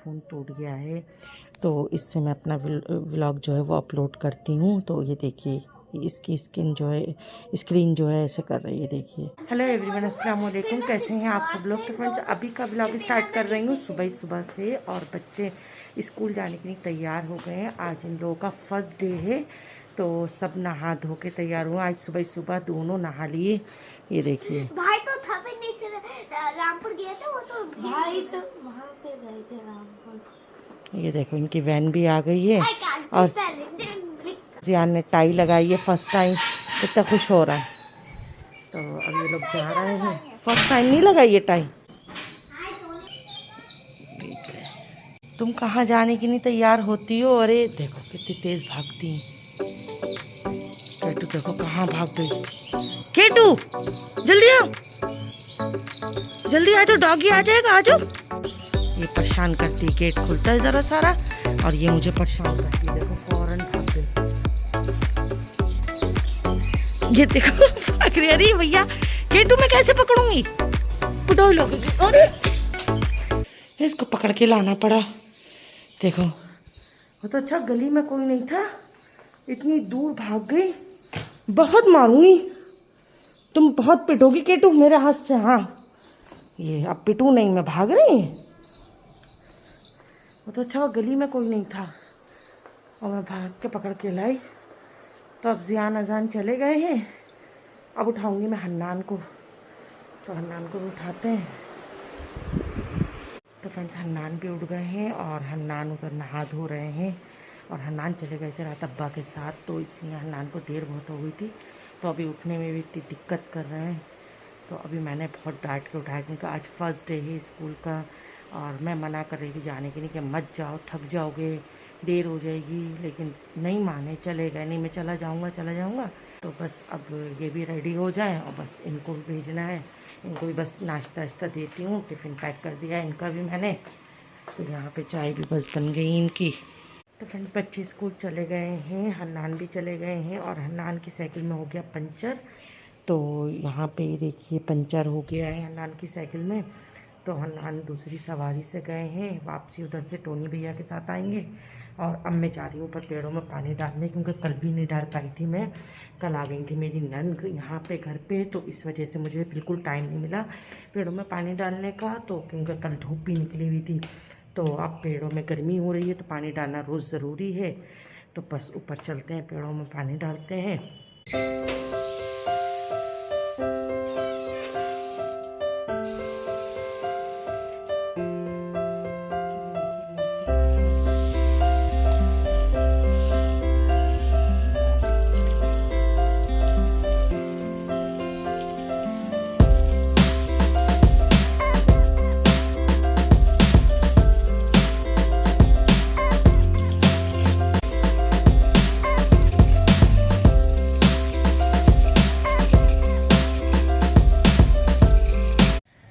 Phone टूट गया है, तो इससे मैं अपना व्लॉग जो है वो अपलोड करती हूँ। तो ये देखिए इसकी स्क्रीन जो है ऐसे कर रही है, देखिए। हेलो एवरीवन, अस्सलाम वालेकुम। कैसे हैं आप सब लोग? तो फ्रेंड्स अभी का व्लॉग स्टार्ट कर रही हूँ सुबह से, और बच्चे स्कूल जाने के लिए तैयार हो गए हैं। आज इन लोगों का फर्स्ट डे है, तो सब नहा धो के तैयार हुआ। आज सुबह दोनों नहा लिए। ये देखिए भाई तो था भी नहीं, रामपुर गए थे वो तो। भाई तो वहाँ पे गए थे रामपुर। ये देखो इनकी वैन भी आ गई है, और जियान ने टाई लगाई है फर्स्ट टाइम, कितना खुश हो रहा है। तो अब ये लोग जा रहे हैं। फर्स्ट टाइम नहीं लगाई ये टाई। तुम कहाँ जाने के लिए तैयार होती हो? अरे देखो कितनी तेज भागती है। केटू देखो कहाँ भाग गई। केटू जल्दी आओ, जल्दी आ जाओ, डॉगी आ जाएगा, आ जाओ। ये परेशान करती है, गेट खुलता है ज़रा सारा, और ये मुझे परेशान करती है। देखो फौरन भाग गई। ये देखो भाग रही। अरे भैया केटू मैं कैसे पकड़ूंगी? दो लोग, अरे इसको पकड़ के लाना पड़ा। देखो वो तो अच्छा गली में कोई नहीं था, इतनी दूर भाग गई। बहुत मारूंगी, तुम बहुत पिटोगी केटू मेरे हाथ से। हाँ ये अब पिटू नहीं, मैं भाग रही। वो तो अच्छा गली में कोई नहीं था, और मैं भाग के पकड़ के लाई। तो अब जियान अजान चले गए हैं, अब उठाऊंगी मैं हन्नान को। तो हन्नान को भी उठाते हैं। तो फ्रेंड्स हन्नान भी उठ गए हैं, और हन्नान उधर नहा धो रहे हैं। और हन्नान चले गए थे रात अब्बा के साथ, तो इसलिए हन्नान को देर बहुत हो गई थी, तो अभी उठने में भी इतनी दिक्कत कर रहे हैं। तो अभी मैंने बहुत डांट के उठाया, क्योंकि आज फर्स्ट डे है स्कूल का, और मैं मना कर रही थी जाने के लिए कि मत जाओ, थक जाओगे, देर हो जाएगी, लेकिन नहीं माने, चले गए। नहीं मैं चला जाऊँगा। तो बस अब ये भी रेडी हो जाएं, और बस इनको भी भेजना है। इनको भी बस नाश्ता वाश्ता देती हूँ, टिफ़िन पैक कर दिया है इनका भी मैंने। तो यहाँ पे चाय भी बस बन गई इनकी। तो फ्रेंड्स बच्चे स्कूल चले गए हैं, हन्नान भी चले गए हैं, और हन्नान की साइकिल में हो गया पंचर। तो यहाँ पे देखिए पंचर हो गया है हन्नान की साइकिल में। तो हन्नान दूसरी सवारी से गए हैं, वापसी उधर से टोनी भैया के साथ आएंगे। और अब मैं जा रही हूँ ऊपर पेड़ों में पानी डालने, क्योंकि कल भी नहीं डाल पाई थी मैं। कल आ गई थी मेरी नंद यहाँ पे घर पे, तो इस वजह से मुझे बिल्कुल टाइम नहीं मिला पेड़ों में पानी डालने का। तो क्योंकि कल धूप भी निकली हुई थी, तो अब पेड़ों में गर्मी हो रही है, तो पानी डालना रोज़ ज़रूरी है। तो बस ऊपर चलते हैं, पेड़ों में पानी डालते हैं।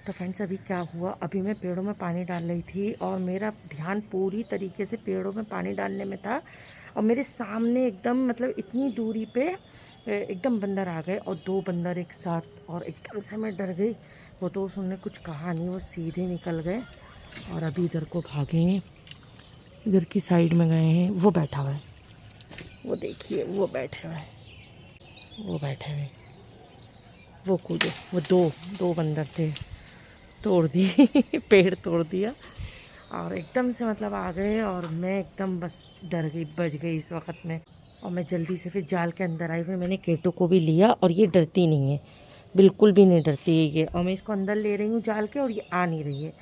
तो फ्रेंड्स अभी क्या हुआ, अभी मैं पेड़ों में पानी डाल रही थी, और मेरा ध्यान पूरी तरीके से पेड़ों में पानी डालने में था, और मेरे सामने एकदम मतलब इतनी दूरी पे एकदम बंदर आ गए, और दो बंदर एक साथ, और एकदम से मैं डर गई। वो तो उसने कुछ कहा नहीं, वो सीधे निकल गए, और अभी इधर को भागे हैं, इधर की साइड में गए हैं। वो बैठा हुआ है, वो देखिए वो बैठे हुए हैं, वो बैठे हुए, वो कूदे। वो दो बंदर थे, तोड़ दी पेड़ तोड़ दिया, और एकदम से मतलब आ गए, और मैं एकदम बस डर गई, बच गई इस वक्त में। और मैं जल्दी से फिर जाल के अंदर आई, फिर मैंने केटू को भी लिया, और ये डरती नहीं है, बिल्कुल भी नहीं डरती है ये। और मैं इसको अंदर ले रही हूँ जाल के, और ये आ नहीं रही है।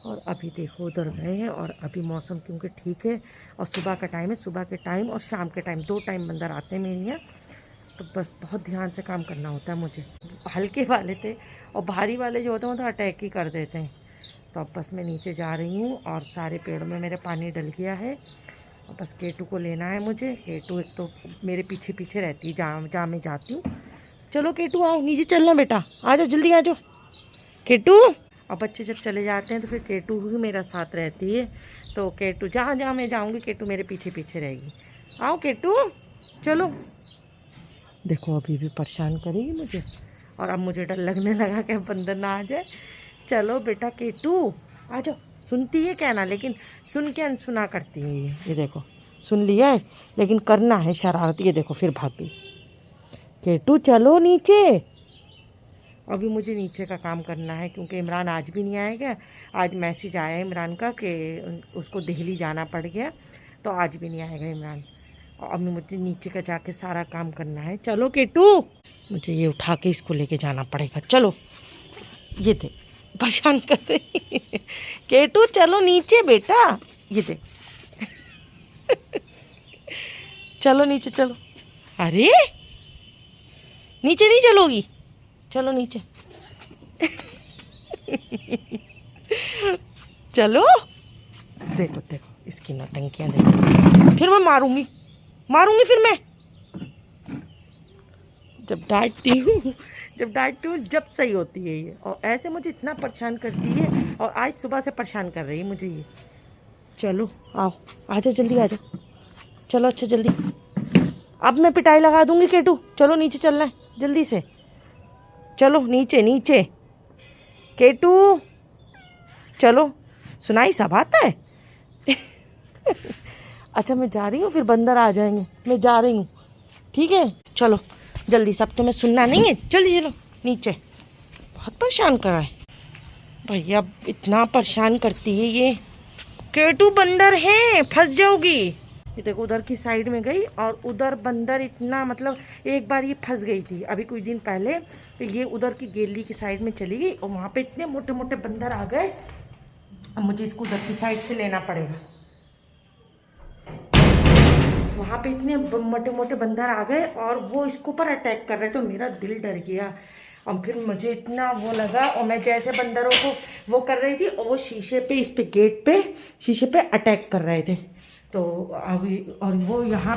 और अभी देखो उधर गए हैं, और अभी मौसम क्योंकि ठीक है, और सुबह का टाइम है, सुबह के टाइम और शाम के टाइम 2 टाइम बंदर आते हैं मेरे यहाँ। तो बस बहुत ध्यान से काम करना होता है मुझे। हल्के वाले थे, और भारी वाले जो होते हैं वो तो अटैक ही कर देते हैं। तो अब बस मैं नीचे जा रही हूँ, और सारे पेड़ों में मेरे पानी डल गया है, और बस केटू को लेना है मुझे। केटू एक तो मेरे पीछे पीछे रहती है जहाँ मैं जाती हूँ। चलो केटू आओ, नीचे चलना बेटा, आ जाओ जल्दी आ जाओ केटू। और बच्चे जब चले जाते हैं तो फिर केटू ही मेरा साथ रहती है। तो केटू जहाँ जहाँ मैं जाऊँगी केटू मेरे पीछे पीछे रहेगी। आओ केटू चलो। देखो अभी भी परेशान करेगी मुझे, और अब मुझे डर लगने लगा कि बंदर ना आ जाए। चलो बेटा केटू आ जाओ। सुनती है क्या ना, लेकिन सुन के अनसुना करती है ये देखो, सुन लिया है लेकिन करना है शरारत। ये देखो फिर भाग गई। केटू चलो नीचे। अभी मुझे नीचे का काम करना है क्योंकि इमरान आज भी नहीं आएगा। आज मैसेज आया है इमरान का कि उसको दिल्ली जाना पड़ गया, तो आज भी नहीं आएगा इमरान। और अभी मुझे नीचे का जाके सारा काम करना है। चलो केटू, मुझे ये उठा के इसको लेके जाना पड़ेगा। चलो, ये देख परेशान कर रही केटू चलो नीचे बेटा। ये देख चलो नीचे चलो। अरे नीचे नहीं चलोगी, चलो नीचे चलो। देखो देखो इसकी नौटंकियां देखो। फिर मैं मारूंगी फिर मैं जब डांटती हूँ जब सही होती है ये। और ऐसे मुझे इतना परेशान करती है, और आज सुबह से परेशान कर रही है मुझे ये। चलो आओ, आ जाओ जल्दी आ जाओ। चलो अच्छा जल्दी, अब मैं पिटाई लगा दूंगी केटू। चलो नीचे चलना है जल्दी से। चलो नीचे नीचे केटू चलो। सुनाई सब आता है अच्छा मैं जा रही हूँ, फिर बंदर आ जाएंगे। मैं जा रही हूँ, ठीक है। चलो जल्दी, सब तुम्हें सुनना नहीं है। जल्दी चलो नीचे। बहुत परेशान करा है भैया, इतना परेशान करती है ये। केटू बंदर है, फंस जाओगी। ये देखो उधर की साइड में गई, और उधर बंदर इतना मतलब एक बार ये फंस गई थी अभी कुछ दिन पहले। तो ये उधर की गैलरी की साइड में चली गई, और वहाँ पे इतने मोटे मोटे बंदर आ गए। अब मुझे इसको उधर की साइड से लेना पड़ेगा। वहाँ पे इतने मोटे मोटे बंदर आ गए और वो इसके ऊपर अटैक कर रहे थे, तो मेरा दिल डर गया। और फिर मुझे इतना वो लगा, और मैं जैसे बंदरों को वो कर रही थी, और वो शीशे पे, इस पे गेट पे शीशे पे अटैक कर रहे थे। तो अभी और वो यहाँ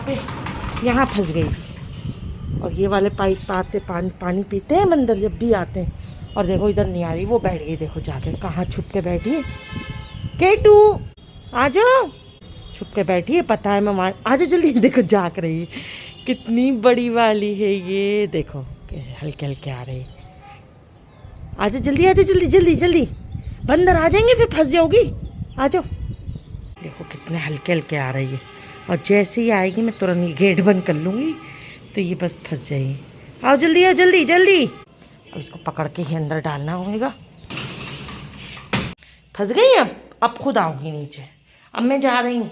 फंस गई थी। और ये वाले पाइप आते पानी पीते हैं बंदर जब भी आते हैं। और देखो इधर नहीं आ रही, वो बैठ गई। देखो जाके कहाँ छुप के बैठी है। केटू आ जाओ, छुप के बैठी है, पता है मैं वहाँ। आ जाओ जल्दी। देखो जाग रही है, कितनी बड़ी वाली है ये। देखो हल्के हल्के आ रही। आ जाओ जल्दी, आ जाओ जल्दी जल्दी जल्दी। बंदर आ जाएंगे फिर फंस जाओगी। आ जाओ। देखो कितने हल्के हल्के आ रही है, और जैसे ही आएगी मैं तुरंत ये गेट बंद कर लूँगी, तो ये बस फंस जाएगी। आओ जल्दी, आओ जल्दी जल्दी। अब इसको पकड़ के ही अंदर डालना होगा। फंस गई अब खुद आओगी नीचे। अब मैं जा रही हूँ,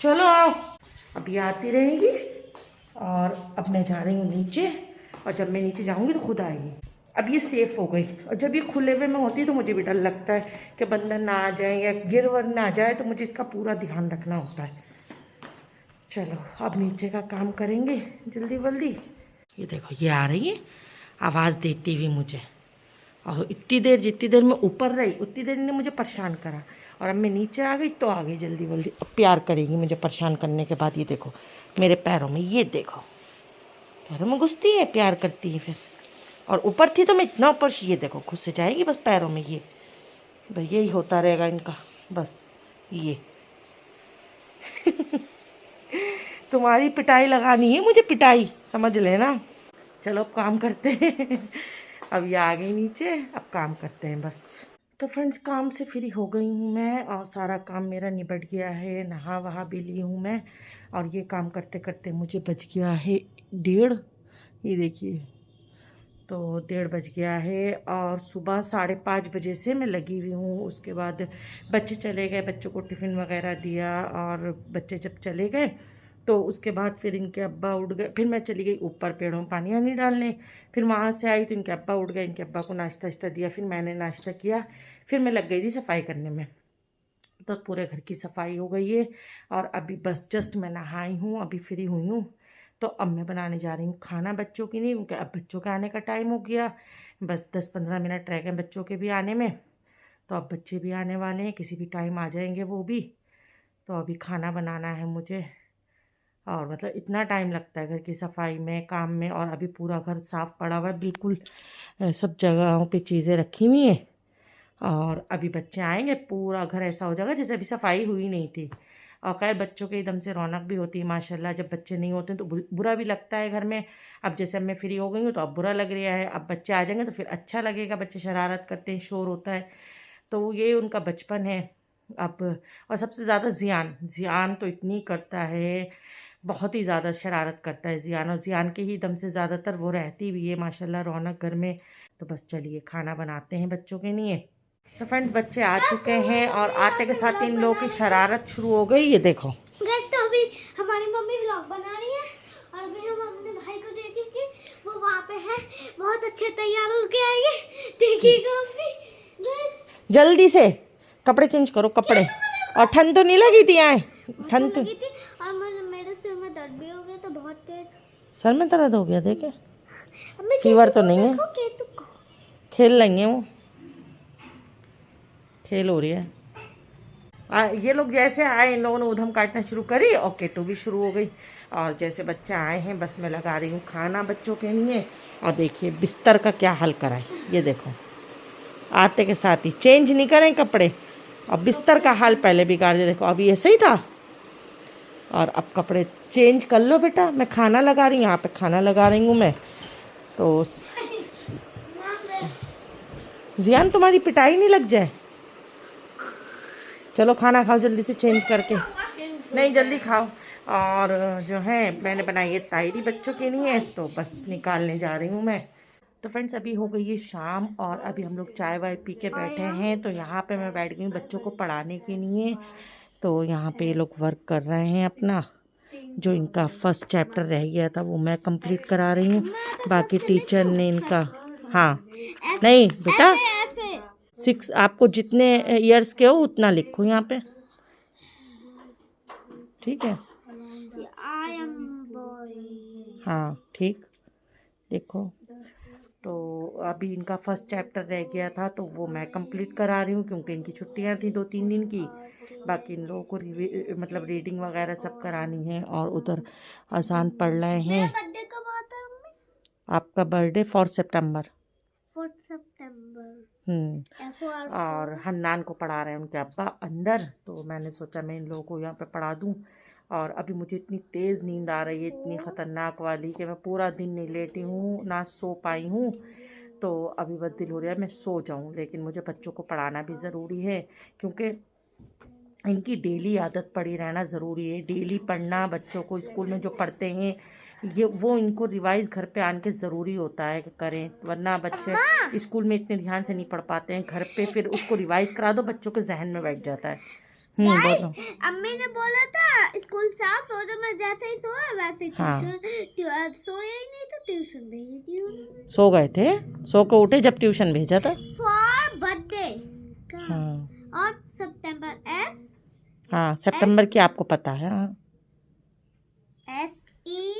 चलो आओ। अब ये आती रहेगी, और अब मैं जा रही हूँ नीचे। और जब मैं नीचे जाऊँगी तो खुद आएगी। अब ये सेफ़ हो गई। और जब ये खुले हुए में होती है तो मुझे भी डर लगता है कि बंदर ना आ जाए या गिर वर ना आ जाए, तो मुझे इसका पूरा ध्यान रखना होता है। चलो अब नीचे का काम करेंगे जल्दी जल्दी। ये देखो ये आ रही है, आवाज़ देती हुई मुझे। और जितनी देर मैं ऊपर रही उतनी देर ने मुझे परेशान करा, और अब मैं नीचे आ गई तो आ गई जल्दी जल्दी। अब प्यार करेगी मुझे परेशान करने के बाद। ये देखो मेरे पैरों में, ये देखो पैरों में घुसती है, प्यार करती है फिर। और ऊपर थी तो मैं इतना ऊपर, ये देखो घुस से जाएगी बस पैरों में। ये बस यही होता रहेगा इनका, बस ये तुम्हारी पिटाई लगानी है मुझे, पिटाई समझ लेना। चलो अब काम करते हैं अब ये आ गई नीचे, अब काम करते हैं बस। तो फ्रेंड्स काम से फ्री हो गई हूँ मैं, और सारा काम मेरा निबट गया है। नहा वहा भी ली हूँ मैं, और ये काम करते करते मुझे बज गया है 1:30। ये देखिए, तो 1:30 बज गया है। और सुबह 5:30 बजे से मैं लगी हुई हूँ। उसके बाद बच्चे चले गए, बच्चों को टिफ़िन वगैरह दिया, और बच्चे जब चले गए तो उसके बाद फिर इनके अब्बा उठ गए। फिर मैं चली गई ऊपर पेड़ों में पानी वानी डालने। फिर वहाँ से आई तो इनके अब्बा उठ गए, इनके अब्बा को नाश्ता वाश्ता दिया। फिर मैंने नाश्ता किया, फिर मैं लग गई थी सफाई करने में। तो पूरे घर की सफाई हो गई है, और अभी बस जस्ट मैं नहाई हूँ, अभी फ्री हुई हूँ। तो अब मैं बनाने जा रही हूँ खाना बच्चों की नहीं, क्योंकि अब बच्चों के आने का टाइम हो गया। बस 10-15 मिनट रह गए बच्चों के भी आने में। तो अब बच्चे भी आने वाले हैं, किसी भी टाइम आ जाएंगे वो भी। तो अभी खाना बनाना है मुझे, और मतलब इतना टाइम लगता है घर की सफाई में, काम में। और अभी पूरा घर साफ़ पड़ा हुआ है बिल्कुल, सब जगहों पे चीज़ें रखी हुई हैं। और अभी बच्चे आएंगे, पूरा घर ऐसा हो जाएगा जैसे अभी सफाई हुई नहीं थी। और खैर बच्चों के एकदम से रौनक भी होती है माशाल्लाह। जब बच्चे नहीं होते हैं तो बुरा भी लगता है घर में। अब जैसे अब मैं फ्री हो गई हूँ तो अब बुरा लग रहा है, अब बच्चे आ जाएंगे तो फिर अच्छा लगेगा। बच्चे शरारत करते हैं, शोर होता है, तो ये उनका बचपन है अब। और सबसे ज़्यादा ज़ियान तो इतनी करता है, बहुत ही ज़्यादा शरारत करता है ज़ियान। और ज़ियान के ही दम से ज़्यादातर वो रहती भी है माशाल्लाह रौनक घर में। तो बस चलिए खाना बनाते हैं बच्चों के लिए। तो फ्रेंड्स बच्चे आ चुके हैं और आते के साथ इन लोगों की शरारत शुरू हो गई। ये देखो तो अभी हमारी मम्मी व्लॉग बना रही है और अभी हम अपने भाई को देखेंगे, वो वहाँ पे है, बहुत अच्छे तैयार होके आएंगे, देखिएगा अभी। जल्दी से कपड़े चेंज करो कपड़े। और ठंड तो नहीं लगी थी यहाँ? ठंड तो लगी थी और मेरे सिर में दर्द भी हो गया तो बहुत तेज। सर में दर्द हो गया? देखे फीवर तो नहीं है, खेल लेंगे, वो खेल हो रही है। ये लोग जैसे आए इन लोगों ने उधम काटना शुरू करी और केटू भी शुरू हो गई। और जैसे बच्चे आए हैं बस मैं लगा रही हूँ खाना बच्चों के लिए। और देखिए बिस्तर का क्या हाल करा है, ये देखो आते के साथ ही चेंज नहीं करें कपड़े और बिस्तर का हाल पहले बिगाड़ दिया। देखो अभी ऐसे ही था और अब कपड़े चेंज कर लो बेटा, मैं खाना लगा रही हूँ, यहाँ पे खाना लगा रही हूँ मैं। तो जियान तुम्हारी पिटाई नहीं लग जाए? चलो खाना खाओ जल्दी से चेंज करके, नहीं जल्दी खाओ। और जो है मैंने बनाई है तायरी बच्चों के लिए, तो बस निकालने जा रही हूँ मैं। तो फ्रेंड्स अभी हो गई है शाम और अभी हम लोग चाय वाय पी के बैठे हैं। तो यहाँ पे मैं बैठ गई हूँ बच्चों को पढ़ाने के लिए। तो यहाँ पे ये लोग वर्क कर रहे हैं अपना, जो इनका फर्स्ट चैप्टर रह गया था वो मैं कंप्लीट करा रही हूँ। बाकी टीचर ने इनका, हाँ नहीं बेटा 6, आपको जितने ईयर्स के हो उतना लिखो यहाँ पे, ठीक है? हाँ ठीक, देखो। तो अभी इनका फर्स्ट चैप्टर रह गया था तो वो मैं कंप्लीट करा रही हूँ क्योंकि इनकी छुट्टियाँ थी 2-3 दिन की। बाकी इन लोगों को मतलब रीडिंग वगैरह सब करानी है और उधर आसान पढ़ रहे हैं। आपका बर्थडे 4 सितंबर। और हन्नान को पढ़ा रहे हैं उनके अब्बा अंदर, तो मैंने सोचा मैं इन लोगों को यहाँ पे पढ़ा दूँ। और अभी मुझे इतनी तेज़ नींद आ रही है, इतनी ख़तरनाक वाली, कि मैं पूरा दिन नहीं लेटी हूँ ना सो पाई हूँ। तो अभी बस दिल हो रहा है मैं सो जाऊँ, लेकिन मुझे बच्चों को पढ़ाना भी ज़रूरी है क्योंकि इनकी डेली आदत पड़ी रहना ज़रूरी है। डेली पढ़ना बच्चों को, स्कूल में जो पढ़ते हैं ये वो इनको रिवाइज़ घर पे आने के ज़रूरी होता है कि करें, वरना बच्चे स्कूल में इतने ध्यान से नहीं पढ़ पाते हैं। घर पे फिर उसको रिवाइज़ करा दो, बच्चों के जहन में बैठ जाता है। बोलो। अम्मी ने बोला था स्कूल साफ सो जाओ, मैं जैसे ही सोया वैसे ही ट्यूशन सोया ही नहीं तो ट्यूशन भेज दी। सो गए थे, सो के उठे जब ट्यूशन भेजा था फॉर बर्थडे। और सितंबर एस, हाँ सितंबर की आपको पता है। हाँ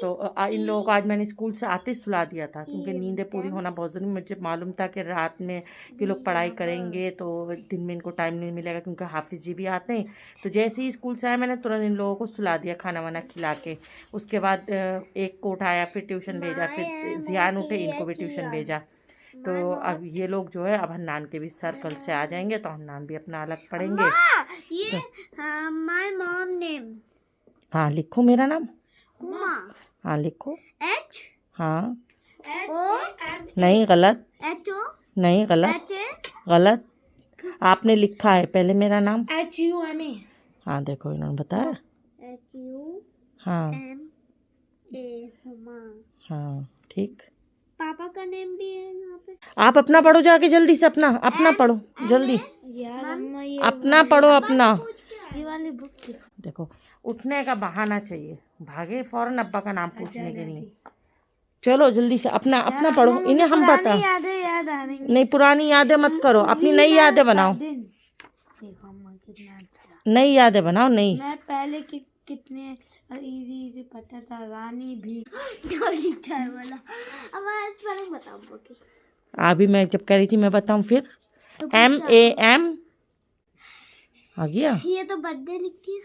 तो इन लोगों को आज मैंने स्कूल से आते सुला दिया था क्योंकि नींदें पूरी होना बहुत ज़रूरी। मुझे मालूम था कि रात में ये लोग पढ़ाई करेंगे तो दिन में इनको टाइम नहीं मिलेगा क्योंकि हाफिज जी भी आते हैं। तो जैसे ही स्कूल से आया मैंने तुरंत इन लोगों को सुला दिया खाना वाना खिला के। उसके बाद एक को उठाया, फिर ट्यूशन भेजा, फिर जियान उठे, इनको भी ट्यूशन भेजा। तो अब ये लोग जो है अब हन्नान के भी सर्कल से आ जाएंगे तो हन्नान भी अपना अलग पढ़ेंगे। हाँ लिखो मेरा नाम, हाँ लिखो H, हाँ O, नहीं गलत, H O, नहीं गलत, गलत आपने लिखा है पहले मेरा नाम H U M A। हाँ देखो इन्होंने बताया H U हाँ M A हुमा। हाँ ठीक। पापा का नेम भी है यहाँ पे। आप अपना पढ़ो जाके जल्दी से, अपना पढ़ो जल्दी, अपना पढ़ो अपना। ये वाली बुक देखो उठने का बहाना चाहिए, भागे फौरन अब्बा का नाम पूछने के लिए। चलो जल्दी से अपना पढ़ो, इन्हें हम बता नहीं, पुरानी यादें मत करो, अपनी नई यादें बनाओ, नई यादें बनाओ। नहीं मैं पहले कितने इजी पता था, रानी भी वाला। अब स्पेलिंग बताओ। अभी मैं जब कह रही थी मैं बताऊं फिर MAM आ गया। ये तो बर्थडे लिखती है,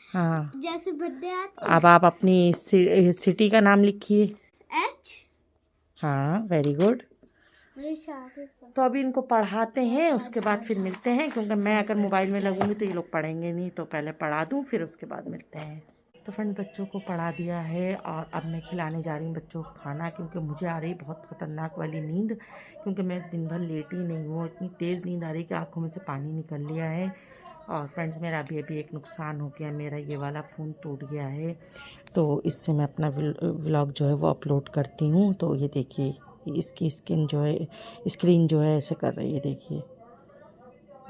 हाँ जैसे बर्थडे आता। अब आप अपनी सिटी का नाम लिखिए। H, हाँ वेरी गुड। मेरी शादी पर तो अभी इनको पढ़ाते हैं, उसके बाद फिर मिलते हैं, क्योंकि मैं अगर मोबाइल में लगूंगी तो ये लोग पढ़ेंगे नहीं, तो पहले पढ़ा दूँ फिर उसके बाद मिलते हैं। तो फ्रेंड बच्चों को पढ़ा दिया है और अब मैं खिलाने जा रही हूँ बच्चों को खाना, क्योंकि मुझे आ रही बहुत ख़तरनाक वाली नींद, क्योंकि मैं दिन भर लेटी नहीं हूँ। इतनी तेज़ नींद आ रही कि आँखों में से पानी निकल लिया है। और फ्रेंड्स मेरा अभी एक नुकसान हो गया, मेरा ये वाला फ़ोन टूट गया है, तो इससे मैं अपना व्लॉग जो है वो अपलोड करती हूँ। तो ये देखिए इसकी स्क्रीन जो है ऐसे कर रही है, देखिए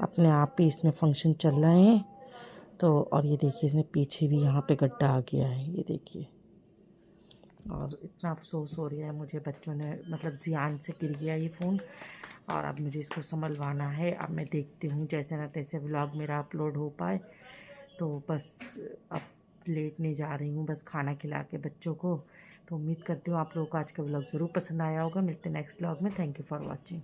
अपने आप ही इसमें फंक्शन चल रहे हैं। तो और ये देखिए इसमें पीछे भी यहाँ पे गड्ढा आ गया है, ये देखिए। और इतना अफसोस हो रहा है मुझे, बच्चों ने मतलब ज़ियान से गिर गया ये फ़ोन, और अब मुझे इसको संभलवाना है। अब मैं देखती हूँ जैसे ना तैसे व्लॉग मेरा अपलोड हो पाए। तो बस अब लेटने जा रही हूँ, बस खाना खिला के बच्चों को। तो उम्मीद करती हूँ आप लोगों को आज का व्लॉग ज़रूर पसंद आया होगा। मिलते हैं नेक्स्ट व्लॉग में। Thank you for watching.